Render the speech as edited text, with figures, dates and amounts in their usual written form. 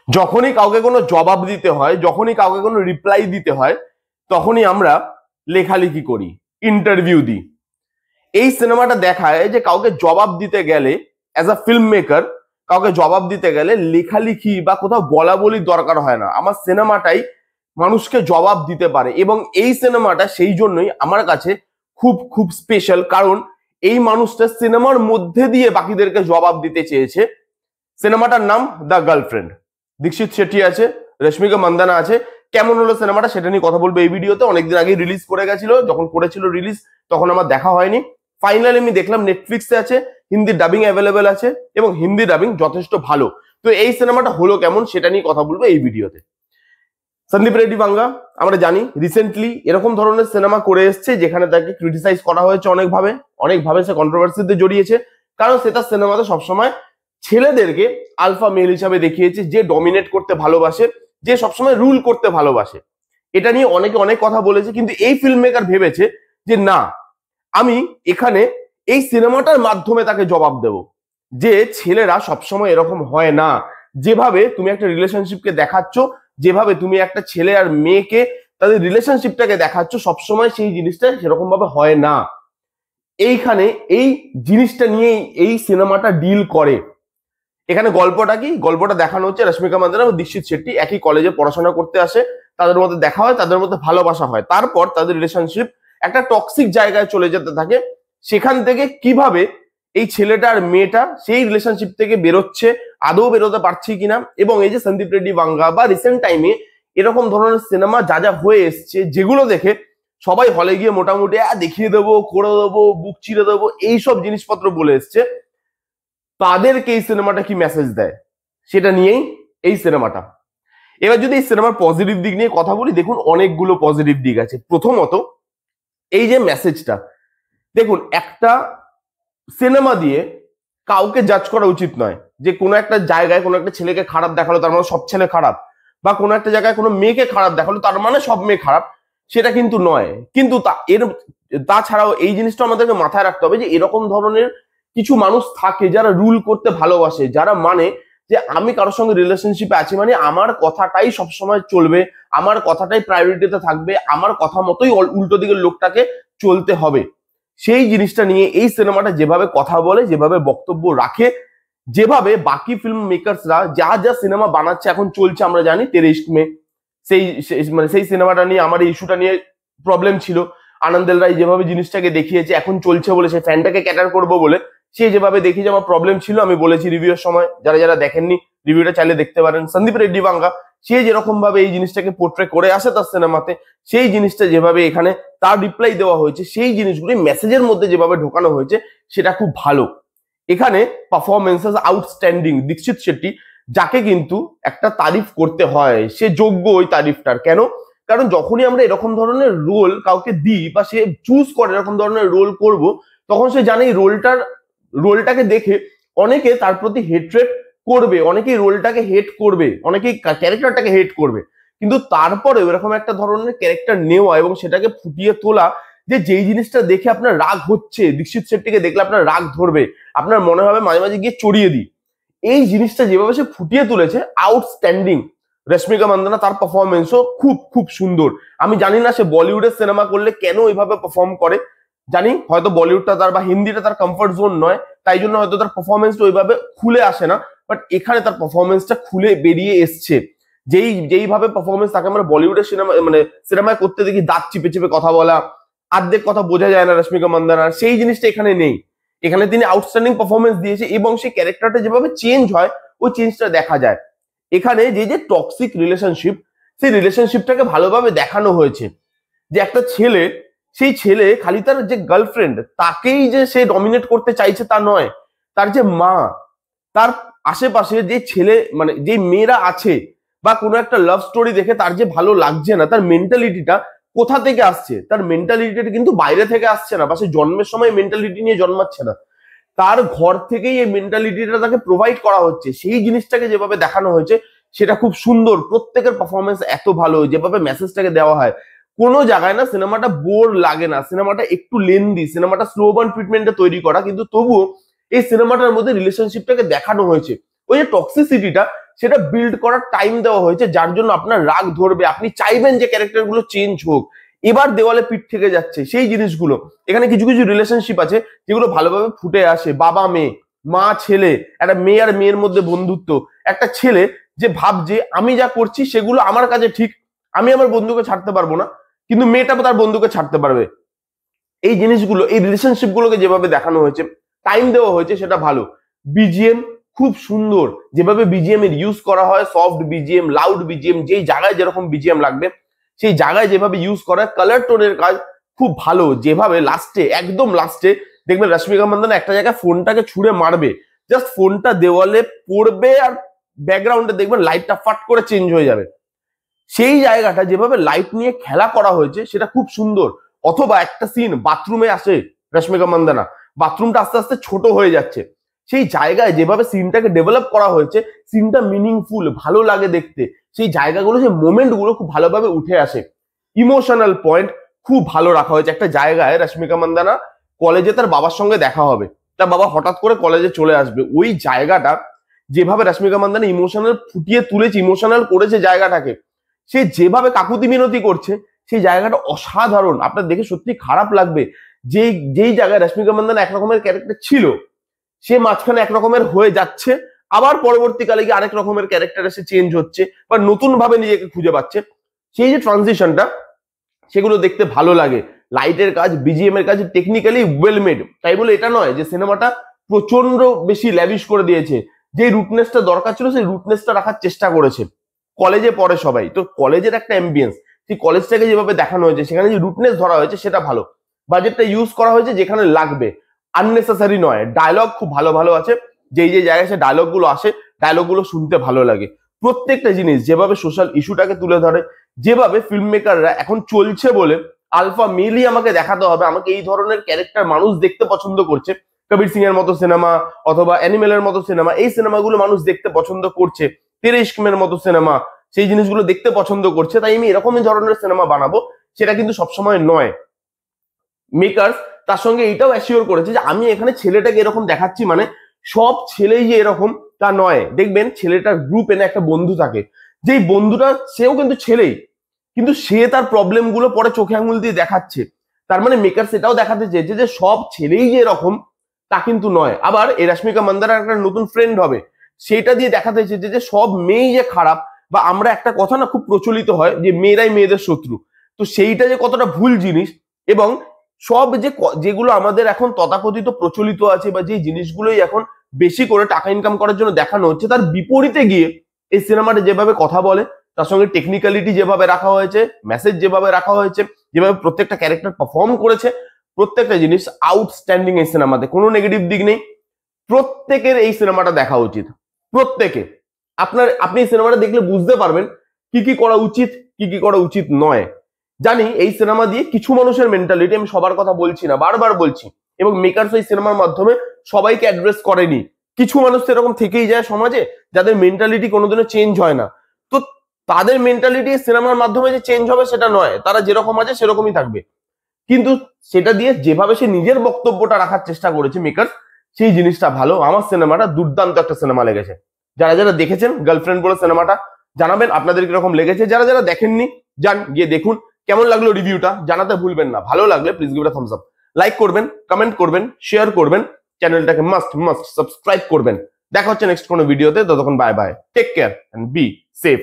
যখনই কাউকে কোনো জবাব দিতে হয়, যখনই কাউকে কোনো রিপ্লাই দিতে হয়, তখনই আমরা লেখালেখি করি, ইন্টারভিউ দিই। এই সিনেমাটা দেখায় যে কাউকে জবাব দিতে গেলে, অ্যাজ আ ফিল্ম মেকার, কাউকে জবাব দিতে গেলে লেখালেখি বা কোথাও বলা বলির দরকার হয় না। আমার সিনেমাটাই মানুষকে জবাব দিতে পারে, এবং এই সিনেমাটা সেই জন্যই আমার কাছে খুব খুব স্পেশাল, কারণ এই মানুষটা সিনেমার মধ্যে দিয়ে বাকিদেরকে জবাব দিতে চেয়েছে। সিনেমাটার নাম দ্য গার্লফ্রেন্ড। দীক্ষিত শেট্টি আছে, রশ্মিকা মান্দানা আছে। কেমন হলো সিনেমাটা সেটা নিয়ে কথা বলবো এই ভিডিওতে। অনেকদিন আগে রিলিজ করে গেছিল, যখন করেছিল রিলিজ তখন আমার দেখা হয়নি। ফাইনালি আমি দেখলাম নেটফ্লিক্সে আছে, হিন্দি ডাবিং অ্যাভেলেবেল আছে, এবং হিন্দি ডাবিং যথেষ্ট ভালো। তো এই সিনেমাটা হলো কেমন সেটা নিয়ে কথা বলবো এই ভিডিওতে। সন্দীপ রেড্ডি ভাঙ্গা আমরা জানি রিসেন্টলি এরকম ধরনের সিনেমা করে এসছে যেখানে তাকে ক্রিটিসাইজ করা হয়েছে অনেকভাবে সে কন্ট্রোভার্সিতে জড়িয়েছে, কারণ সে তার সিনেমাতে সবসময় ছেলেদেরকে আলফা মেল হিসাবে দেখিয়েছে, যে ডমিনেট করতে ভালোবাসে, যে সবসময় রুল করতে ভালোবাসে। এটা নিয়ে অনেকে অনেক কথা বলেছে, কিন্তু এই ফিল্ম মেকার ভেবেছে যে না, আমি এখানে এই সিনেমাটার মাধ্যমে তাকে জবাব দেব যে ছেলেরা সবসময় এরকম হয় না। যেভাবে তুমি একটা রিলেশনশিপকে দেখাচ্ছ, যেভাবে তুমি একটা ছেলে আর মেয়েকে তাদের রিলেশনশিপটাকে দেখাচ্ছ, সবসময় সেই জিনিসটা সেরকম ভাবে হয় না। এইখানে এই জিনিসটা নিয়েই এই সিনেমাটা ডিল করে। এখানে গল্পটা কি, গল্পটা দেখানো হচ্ছে রশ্মিকা মান্দানা এবং দীক্ষিত শেট্টি একই কলেজে পড়াশোনা করতে আসে, তাদের মধ্যে দেখা হয়, তাদের মধ্যে ভালোবাসা হয়, তারপর তাদের রিলেশনশিপ একটা টক্সিক জায়গায় চলে যেতে থাকে। সেখান থেকে কিভাবে এই ছেলেটা আর মেয়েটা সেই রিলেশনশিপ থেকে বেরোচ্ছে, আদৌ বেরোতে পারছি কিনা। এবং এই যে সন্দীপ রেড্ডি ভাঙ্গা বা রিসেন্ট টাইমে এরকম ধরনের সিনেমা যা যা হয়ে এসছে, যেগুলো দেখে সবাই হলে গিয়ে মোটামুটি দেখিয়ে দেবো, করে দেবো, বুক চিরে দেবো, এইসব জিনিসপত্র বলে এসছে, তাদেরকে এই সিনেমাটা কি মেসেজ দেয় সেটা নিয়েই এই সিনেমাটা। এবার যদি এই সিনেমার পজিটিভ দিক নিয়ে কথা বলি, দেখুন অনেকগুলো পজিটিভ দিক আছে। প্রথমত এই যে মেসেজটা, দেখুন একটা সিনেমা দিয়ে কাউকে জাজ করা উচিত নয় যে কোনো একটা জায়গায় কোনো একটা ছেলেকে খারাপ দেখালো তার মানে সব ছেলে খারাপ, বা কোনো একটা জায়গায় কোনো মেয়েকে খারাপ দেখালো তার মানে সব মেয়ে খারাপ, সেটা কিন্তু নয়। কিন্তু তাছাড়াও এই জিনিসটা আমাদেরকে মাথায় রাখতে হবে যে এরকম ধরনের কিছু মানুষ থাকে যারা রুল করতে ভালোবাসে, যারা মানে যে আমি কারোর সঙ্গে রিলেশনশিপে আছি মানে আমার কথাটাই সবসময় চলবে, আমার কথাটাই প্রায়োরিটিতে থাকবে, আমার কথা মতোই উল্টো দিকের লোকটাকে চলতে হবে। সেই জিনিসটা নিয়ে এই সিনেমাটা যেভাবে কথা বলে, যেভাবে বক্তব্য রাখে, যেভাবে বাকি ফিল্ম মেকার্সরা যা যা সিনেমা বানাচ্ছে, এখন চলছে আমরা জানি 23 মে, সেই সিনেমাটা নিয়ে আমার এই ইস্যুটা নিয়ে প্রবলেম ছিল। আনন্দেল রায় যেভাবে জিনিসটাকে দেখিয়েছে, এখন চলছে বলে সেই ফ্যানটাকে ক্যাটার করবো বলে সে যেভাবে দেখিয়েছে, আমার প্রবলেম ছিল। আমি বলেছি রিভিউর সময়, যারা যারা দেখেননি রিভিউটা চাইলে দেখতে পারেন। সন্দীপ রেড্ডি ভাঙ্গা সে যেরকম ভাবে এই জিনিসটাকে পোর্ট্রে করে আসে তার সিনেমাতে, সেই জিনিসটা যেভাবে এখানে তার রিপ্লাই দেওয়া হয়েছে, সেই জিনিসগুলি মেসেজের মধ্যে যেভাবে ঢোকানো হয়েছে সেটা খুব ভালো। এখানে পারফরমেন্সেস আউটস্ট্যান্ডিং। দীক্ষিত শেট্টি যাকে কিন্তু একটা তারিফ করতে হয়, সে যোগ্য ওই তারিফটার। কেন? কারণ যখনই আমরা এরকম ধরনের রোল কাউকে দিই বা সে চুজ করে এরকম ধরনের রোল করব, তখন সে জানে এই রোলটাকে দেখে অনেকে তার প্রতি হেট্রেট করবে, অনেকেই রোলটাকে হেট করবে, অনেকেই ক্যারেক্টারটাকে হেট করবে। কিন্তু তারপরে এরকম একটা ধরনের ক্যারেক্টার নেওয়া এবং সেটাকে ফুটিয়ে তোলা, যে যেই জিনিসটা দেখে আপনার রাগ হচ্ছে, দীক্ষিত শেট্টিকে দেখলে আপনার রাগ ধরবে, আপনার মনে হবে মাঝে মাঝে গিয়ে চড়িয়ে দিই, এই জিনিসটা যেভাবে সে ফুটিয়ে তুলেছে আউটস্ট্যান্ডিং। রশ্মিকা মান্দানা তার পারফরমেন্সও খুব খুব সুন্দর। আমি জানি না সে বলিউডের সিনেমা করলে কেন ওইভাবে পারফর্ম করে, জানি হয়তো বলিউডটা তার বা হিন্দিটা তার কমফর্ট জোন নয়, তাই জন্য হয়তো তার পারফরমেন্সটা ওইভাবে খুলে আসে না। বাট এখানে তার পারফরমেন্সটা খুলে বেরিয়ে এসছে। যেইভাবে পারফরমেন্স তাকে আমরা বলিউডের সিনেমায় করতে দেখি, দাঁত চিপে চিপে কথা বলা, অর্ধেক কথা বোঝা যায় না রশ্মিকা মান্দানার, সেই জিনিসটা এখানে নেই। এখানে তিনি আউটস্ট্যান্ডিং পারফরমেন্স দিয়েছে এবং সেই ক্যারেক্টারটা যেভাবে চেঞ্জ হয় ওই চেঞ্জটা দেখা যায়। এখানে যে টক্সিক রিলেশনশিপ, সেই রিলেশনশিপটাকে ভালোভাবে দেখানো হয়েছে। যে একটা ছেলে, সেই ছেলে খালি তার যে গার্লফ্রেন্ড তাকেই যে সে ডমিনেট করতে চাইছে তা নয়, তার যে মা, তার আশেপাশে যে ছেলে মানে যে মেয়েরা আছে, বা কোনো একটা লাভ স্টোরি দেখে তার যে ভালো লাগছে না, তার মেন্টালিটিটা কোথা থেকে আসছে? তার মেন্টালিটিটা কিন্তু বাইরে থেকে আসছে না, বা সে জন্মের সময় মেন্টালিটি নিয়ে জন্মাচ্ছে না, তার ঘর থেকেই এই মেন্টালিটিটা তাকে প্রোভাইড করা হচ্ছে। সেই জিনিসটাকে যেভাবে দেখানো হয়েছে সেটা খুব সুন্দর। প্রত্যেকের পারফরমেন্স এত ভালো, যেভাবে মেসেজটাকে দেওয়া হয়, কোনো জায়গায় না সিনেমাটা বোর লাগে না, সিনেমাটা একটু লেন্দি, সিনেমাটা স্লো বার্ন ট্রিটমেন্টে তৈরি করা, কিন্তু তবুও এই সিনেমাটার মধ্যে রিলেশনশিপটাকে দেখানো হয়েছে। ওই যে টক্সিসিটিটা সেটা বিল্ড করার টাইম দেওয়া হয়েছে, যার জন্য আপনার রাগ ধরবে, আপনি চাইবেন যে ক্যারেক্টার গুলো চেঞ্জ হোক। এবার দেওয়ালে পিঠ থেকে যাচ্ছে সেই জিনিসগুলো। এখানে কিছু কিছু রিলেশনশিপ আছে যেগুলো ভালোভাবে ফুটে আসে, বাবা মেয়ে, মা ছেলে, একটা মেয়ে আর মেয়ের মধ্যে বন্ধুত্ব, একটা ছেলে যে ভাবছে আমি যা করছি সেগুলো আমার কাছে ঠিক, আমি আমার বন্ধুকে ছাড়তে পারবো না, কিন্তু মেয়েটা তার বন্ধুকে ছাড়তে পারবে। এই জিনিসগুলো, এই রিলেশনশিপ গুলোকে যেভাবে দেখানো হয়েছে, টাইম দেওয়া হয়েছে, সেটা ভালো। বিজিএম খুব সুন্দর, যেভাবে বিজিএম এর ইউজ করা হয়, সফট বিজিএম, লাউড বিজিএম, যেই জায়গায় যেরকম বিজিএম লাগবে সেই জায়গায় যেভাবে ইউজ করা, কালার টোনের কাজ খুব ভালো। যেভাবে লাস্টে, একদম লাস্টে দেখবেন রশ্মিকা মান্দানা একটা জায়গায় ফোনটাকে ছুঁড়ে মারবে, জাস্ট ফোনটা দেওয়ালে পড়বে আর ব্যাকগ্রাউন্ডে দেখবেন লাইটটা ফাট করে চেঞ্জ হয়ে যাবে। সেই জায়গাটা যেভাবে লাইট নিয়ে খেলা করা হয়েছে সেটা খুব সুন্দর। অথবা একটা সিন বাথরুমে আসে রশ্মিকা মান্দানা, বাথরুমটা আস্তে আস্তে ছোট হয়ে যাচ্ছে, সেই জায়গায় যেভাবে সিনটাকে ডেভেলপ করা হয়েছে, সিনটা মিনিংফুল, ভালো লাগে দেখতে। সেই জায়গাগুলো, সেই মোমেন্ট গুলো খুব ভালোভাবে উঠে আসে। ইমোশনাল পয়েন্ট খুব ভালো রাখা হয়েছে। একটা জায়গায় রশ্মিকা মান্দানা কলেজে তার বাবার সঙ্গে দেখা হবে, তার বাবা হঠাৎ করে কলেজে চলে আসবে, ওই জায়গাটা যেভাবে রশ্মিকা মান্দানা ইমোশনাল ফুটিয়ে তুলেছে, ইমোশনাল করেছে জায়গাটাকে, সে যেভাবে কাকুতি মিনতি করছে সেই জায়গাটা অসাধারণ। আপনার দেখে সত্যি খারাপ লাগবে। যেই জায়গায় রশ্মিকা মান্দানা একরকমের ক্যারেক্টার ছিল, সে মাঝখানে একরকমের হয়ে যাচ্ছে, আবার পরবর্তীকালে গিয়ে আরেক রকমের ক্যারেক্টার এসে চেঞ্জ হচ্ছে বা নতুন ভাবে নিজেকে খুঁজে পাচ্ছে, সেই যে ট্রানজিশনটা, সেগুলো দেখতে ভালো লাগে। লাইটের কাজ, বিজিএম এর কাজ টেকনিক্যালি ওয়েল মেড। তাই বলে এটা নয় যে সিনেমাটা প্রচন্ড বেশি ল্যাভিশ করে দিয়েছে। যে রুটনেসটা দরকার ছিল সেই রুটনেসটা রাখার চেষ্টা করেছে। কলেজে পড়ে সবাই, তো কলেজের একটা অ্যাম্বিয়েন্স, সেই কলেজটাকে যেভাবে দেখানো হয়েছে, সেখানে যে রুটনেস ধরা হয়েছে সেটা ভালো। বাজেটটা ইউজ করা হয়েছে যেখানে লাগবে, আননেসেসারি নয়। ডায়লগ খুব ভালো ভালো আছে, যেই যে জায়গায় সে ডায়লগ গুলো আসে, ডায়লগ গুলো শুনতে ভালো লাগে। প্রত্যেকটা জিনিস যেভাবে সোশ্যাল ইস্যুটাকে তুলে ধরে, যেভাবে ফিল্ম মেকাররা এখন চলছে বলে আলফা মেলই আমাকে দেখাতে হবে, আমাকে এই ধরনের ক্যারেক্টার মানুষ দেখতে পছন্দ করছে। কবির সিং এর মতো সিনেমা অথবা অ্যানিমেলের মতো সিনেমা, এই সিনেমাগুলো মানুষ দেখতে পছন্দ করছে। তেরে ইশকের মতো সিনেমা, সেই জিনিসগুলো দেখতে পছন্দ করছে, তাই আমি এরকমই ধরনের সিনেমা বানাবো। সেটা কিন্তু সবসময় নয়। মেকার্স তার সঙ্গে এটাও অ্যাসিওর করেছে যে আমি এখানে ছেলেটাকে এরকম দেখাচ্ছি, মানে সব ছেলেই যে এরকম তা নয়। দেখবেন ছেলেটার গ্রুপ এনে একটা বন্ধু থাকে, যেই বন্ধুটা সেও কিন্তু ছেলেই, কিন্তু সে তার প্রবলেম গুলো পরে চোখে আঙুল দিয়ে দেখাচ্ছে। তার মানে মেকার সেটাও দেখাতে চেয়েছে যে সব ছেলেই যে এরকম তা কিন্তু নয়। আবার এই রশ্মিকা মান্দানার একটা নতুন ফ্রেন্ড হবে, সেটা দিয়ে দেখাতে চেয়েছে যে সব মেয়েই যে খারাপ, বা আমরা একটা কথা না খুব প্রচলিত হয় যে মেয়েরাই মেয়েদের শত্রু, তো সেইটা যে কতটা ভুল জিনিস। এবং সব যেগুলো আমাদের এখন তথাকথিত প্রচলিত আছে বা যে জিনিসগুলোই এখন বেশি করে টাকা ইনকাম করার জন্য দেখানো হচ্ছে, তার বিপরীতে গিয়ে এই সিনেমাটা যেভাবে কথা বলে, তার সঙ্গে টেকনিক্যালিটি যেভাবে রাখা হয়েছে, মেসেজ যেভাবে রাখা হয়েছে, যেভাবে প্রত্যেকটা ক্যারেক্টার পারফর্ম করেছে, প্রত্যেকটা জিনিস আউটস্ট্যান্ডিং। এই সিনেমাতে কোনো নেগেটিভ দিক নেই। প্রত্যেকের এই সিনেমাটা দেখা উচিত, প্রত্যেকে। আপনি এই সিনেমাটা দেখলে বুঝতে পারবেন কি কি করা উচিত, কি কি করা উচিত নয়। জানি এই সিনেমা দিয়ে কিছু মানুষের মেন্টালিটি, আমি সবার কথা বলছি না, বারবার বলছি, এবং মেকার্স এই সিনেমার মাধ্যমে সবাইকে অ্যাড্রেস করেনি। কিছু মানুষ তো এরকম থেকেই যায় সমাজে, যাদের মেন্টালিটি কোনোদিনও চেঞ্জ হয় না। তো তাদের মেন্টালিটি সিনেমার মাধ্যমে যে চেঞ্জ হবে সেটা নয়, তারা যেরকম আছে সেরকমই থাকবে। কিন্তু সেটা দিয়ে যেভাবে সে নিজের বক্তব্যটা রাখার চেষ্টা করেছে মেকার্স, সেই জিনিসটা ভালো। আমার সিনেমাটা দুর্দান্ত একটা সিনেমা লেগেছে। যারা যারা দেখেছেন গার্লফ্রেন্ড বলে সিনেমাটা, জানাবেন আপনাদের কিরকম লেগেছে। যারা যারা দেখেননি, যান গিয়ে দেখুন। কেমন লাগলো রিভিউটা জানাতে ভুলবেন না। ভালো লাগলে please give it a Thums up, like করবেন, কমেন্ট করবেন, শেয়ার করবেন, চ্যানেলটাকে মাস্ট সাবস্ক্রাইব করবেন। দেখা হচ্ছে নেক্সট কোনো ভিডিওতে, ততক্ষণ bye bye, take care and be safe.